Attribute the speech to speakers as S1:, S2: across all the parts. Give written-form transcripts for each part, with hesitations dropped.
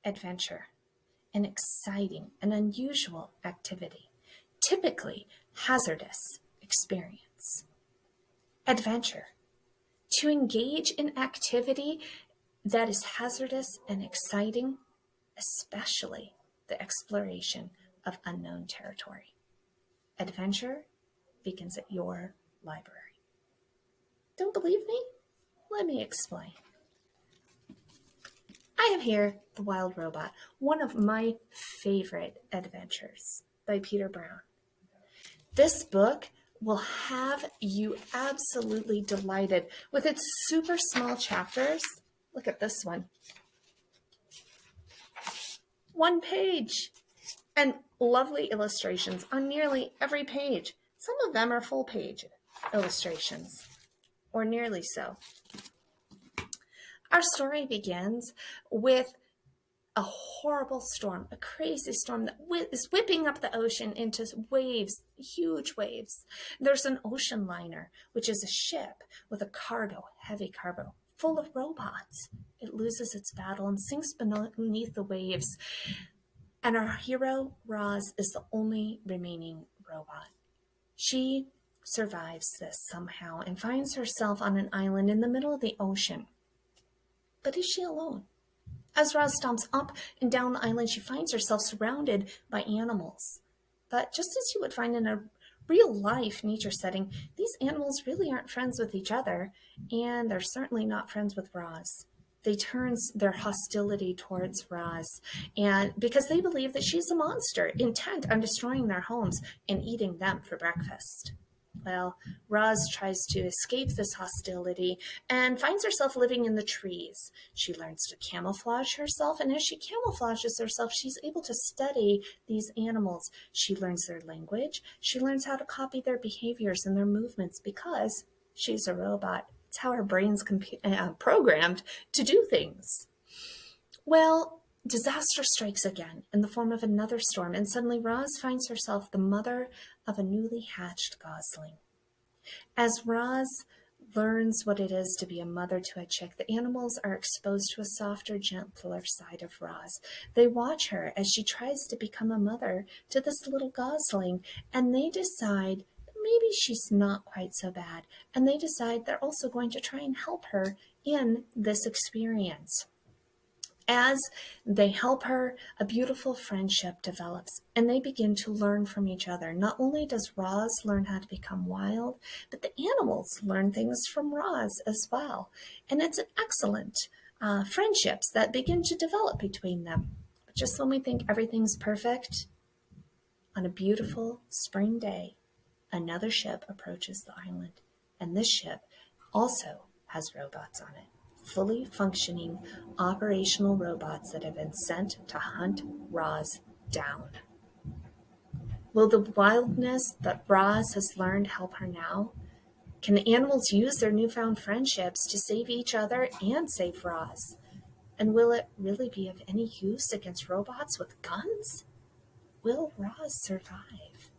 S1: adventure, an exciting and unusual activity, typically hazardous experience. Adventure, to engage in activity that is hazardous and exciting, especially the exploration of unknown territory. Adventure begins at your library. Don't believe me? Let me explain. I have here The Wild Robot, one of my favorite adventures by Peter Brown. This book will have you absolutely delighted with its super small chapters. Look at this one. 1 page. And lovely illustrations on nearly every page. Some of them are full page illustrations, or nearly so. Our story begins with a horrible storm, a crazy storm that is whipping up the ocean into waves, huge waves. There's an ocean liner, which is a ship with a cargo, heavy cargo, full of robots. It loses its battle and sinks beneath the waves. And our hero, Roz, is the only remaining robot. She survives this somehow and finds herself on an island in the middle of the ocean. But is she alone? As Roz stomps up and down the island, she finds herself surrounded by animals. But just as you would find in a real-life nature setting, these animals really aren't friends with each other, and they're certainly not friends with Roz. They turn their hostility towards Roz, and because they believe that she's a monster, intent on destroying their homes and eating them for breakfast. Well, Roz tries to escape this hostility and finds herself living in the trees. She learns to camouflage herself, and as she camouflages herself, she's able to study these animals. She learns their language. She learns how to copy their behaviors and their movements because she's a robot. It's how her brain's programmed to do things. Well, disaster strikes again in the form of another storm, and suddenly Roz finds herself the mother of a newly hatched gosling. As Roz learns what it is to be a mother to a chick, the animals are exposed to a softer, gentler side of Roz. They watch her as she tries to become a mother to this little gosling, and they decide maybe she's not quite so bad. And they decide they're also going to try and help her in this experience. As they help her, a beautiful friendship develops, and they begin to learn from each other. Not only does Roz learn how to become wild, but the animals learn things from Roz as well. And it's an excellent friendships that begin to develop between them. But just when we think everything's perfect, on a beautiful spring day, another ship approaches the island, and this ship also has robots on it. Fully functioning, operational robots that have been sent to hunt Roz down. Will the wildness that Roz has learned help her now? Can the animals use their newfound friendships to save each other and save Roz? And will it really be of any use against robots with guns? Will Roz survive?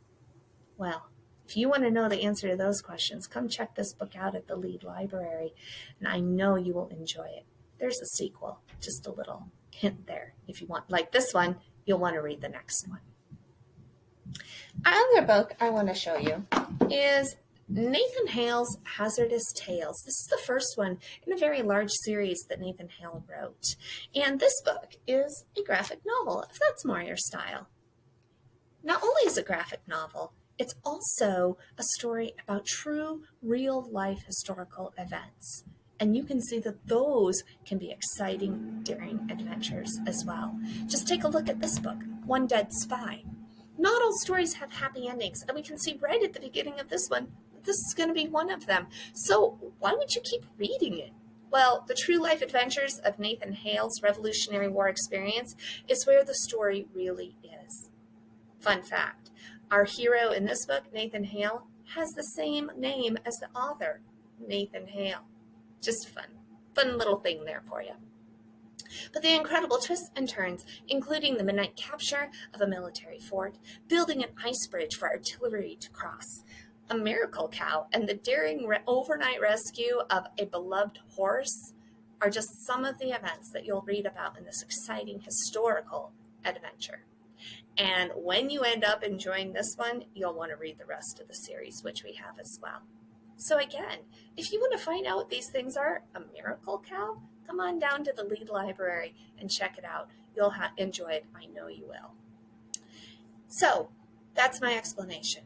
S1: Well, if you want to know the answer to those questions, come check this book out at the Lead Library, and I know you will enjoy it. There's a sequel, just a little hint there. If you want, like this one, you'll want to read the next one. Another book I want to show you is Nathan Hale's Hazardous Tales. This is the first one in a very large series that Nathan Hale wrote. And this book is a graphic novel, if that's more your style. Not only is it a graphic novel, it's also a story about true, real-life historical events. And you can see that those can be exciting, daring adventures as well. Just take a look at this book, One Dead Spy. Not all stories have happy endings, and we can see right at the beginning of this one, this is going to be one of them. So why would you keep reading it? Well, the true life adventures of Nathan Hale's Revolutionary War experience is where the story really is. Fun fact, our hero in this book, Nathan Hale, has the same name as the author, Nathan Hale. Just fun little thing there for you. But the incredible twists and turns, including the midnight capture of a military fort, building an ice bridge for artillery to cross, a miracle cow, and the daring overnight rescue of a beloved horse, are just some of the events that you'll read about in this exciting historical adventure. And when you end up enjoying this one, you'll want to read the rest of the series, which we have as well. So again, if you want to find out what these things are, a miracle cow, come on down to the Lead Library and check it out. You'll enjoy it. I know you will. So that's my explanation.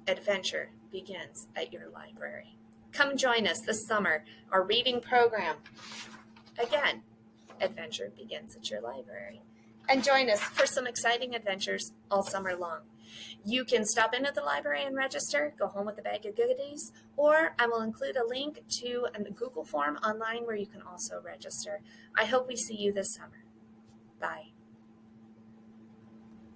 S1: Adventure begins at your library. Come join us this summer, our reading program. Again, adventure begins at your library. And join us for some exciting adventures all summer long. You can stop into the library and register, go home with a bag of goodies, or I will include a link to a Google form online where you can also register. I hope we see you this summer. Bye.